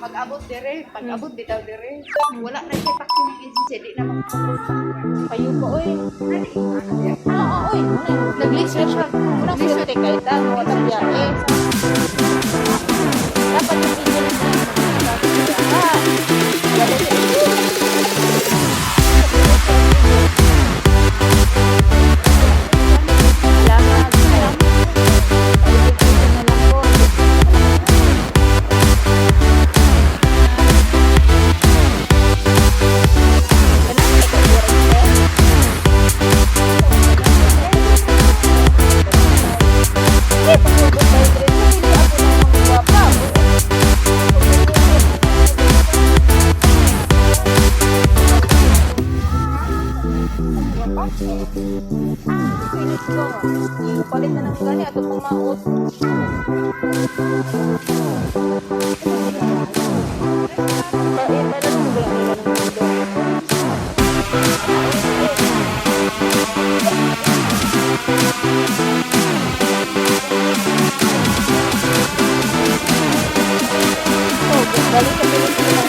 mag-abot dire, pag-abot bitaw dire. Wala na siya pakinig agency, di na mag-abot. Kayo po, oy. Oo, Oy, nag-list na siya. Unang swerte kayo ta, wala biyahe. Dapat yung video na siya. Palit na ng gani ato pang maot. Balik sa Pilipinas.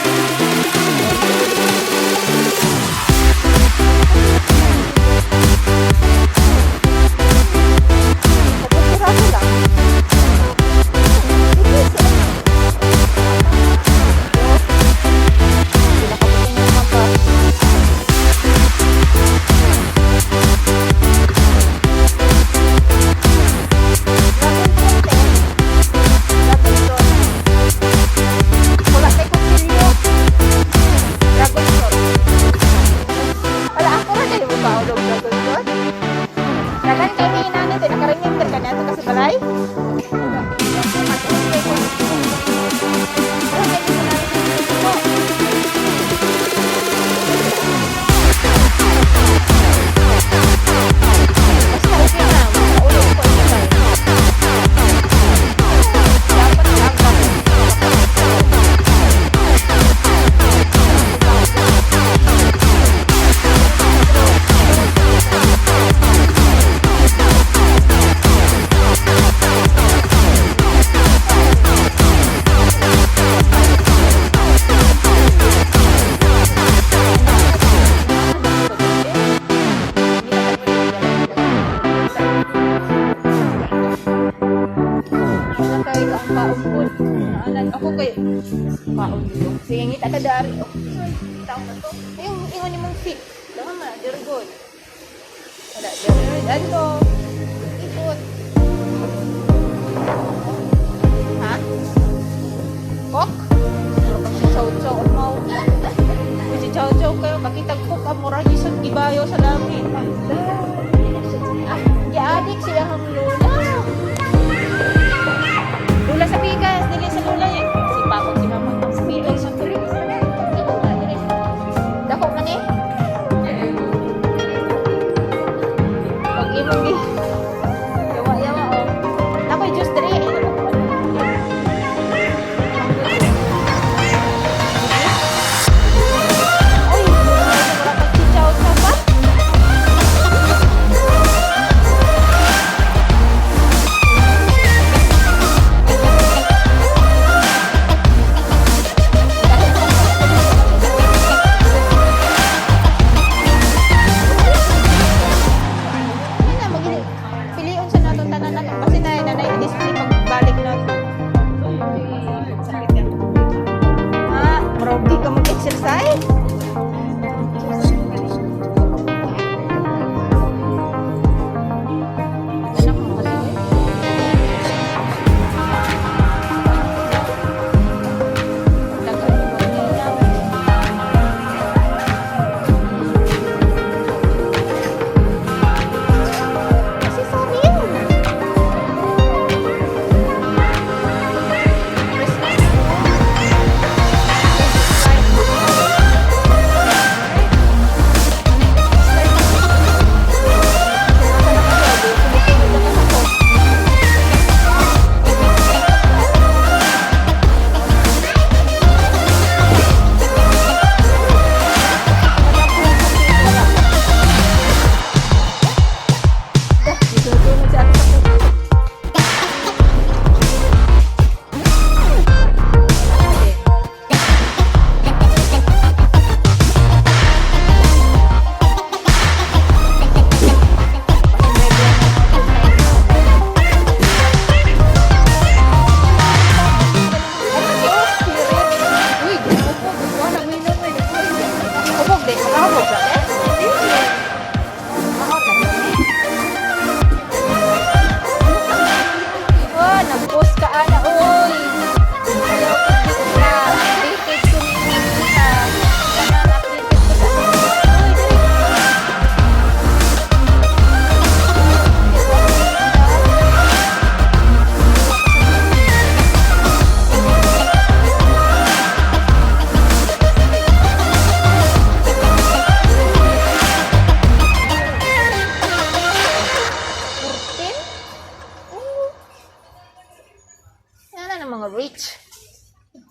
Ako kay paon dito. Sige, ngita ka dari. Oh, tao na to. Yung ingon ni mong fit. Tama, very good. Wala, very good. Ano? Ikot. Ha? Kok? Pero pag si chow-chow, mau. Kung si chow-chow kayo, kakitag kok, amuragi sa gibayo sa langit. Gi-adik siya ang lula. Lula sa bigas, dili sa lula eh. Si Papa, si Mama, si Milo, sa tuloy. Dako man eh. Pag imong di. Yawa-yawa oh. Nakoy Diyos diri. Ay, wala pa si Chow-Chow pa.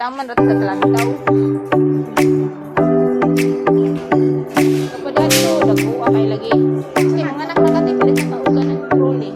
aman rata sa talantaw. Kapag dito, nag-uwa kayo lagi. Kasi mga anak na kati, palit sa kaugan ng trolley.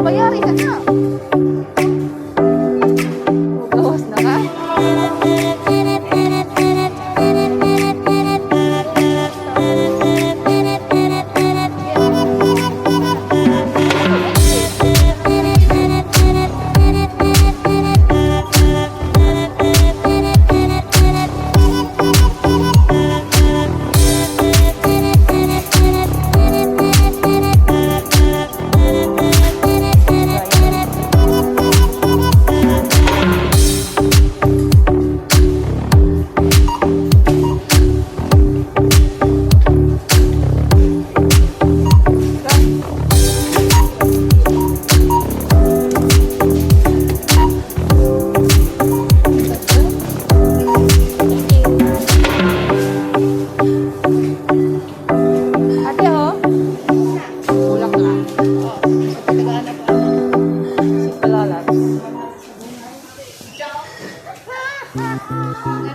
Bayari ka na. Gawas na ka?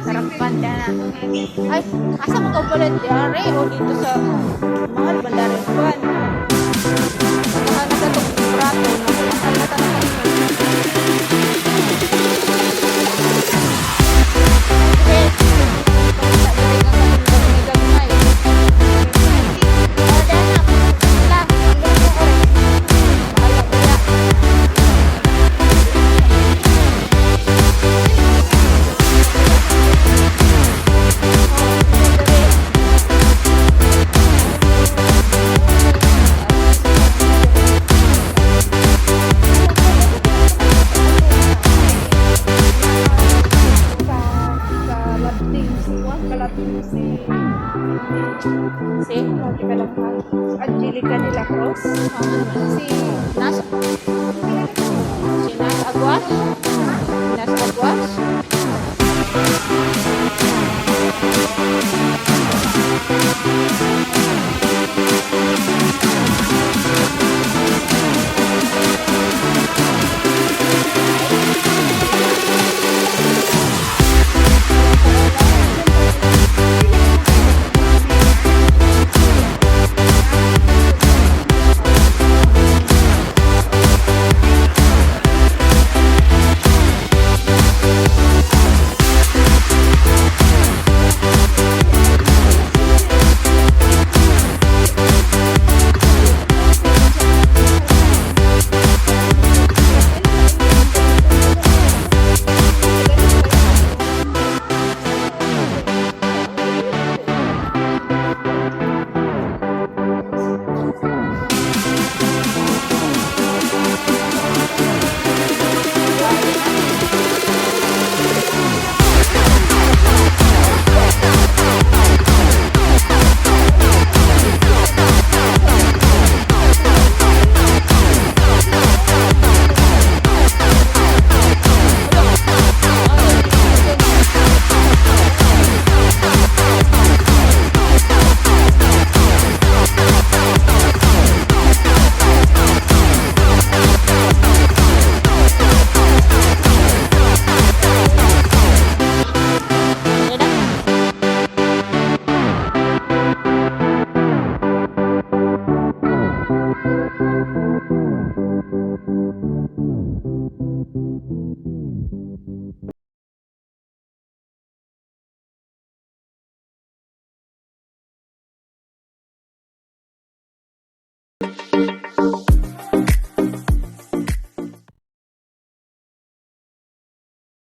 Sarap banda na. Ay, asa mo ka pala diare o dito sa mahal bandarin buwan. Mahal na sa itong prato. Mahal na talaga. Si Angelica de la Cruz. si Nas si Nas Aguas. Nas Aguas.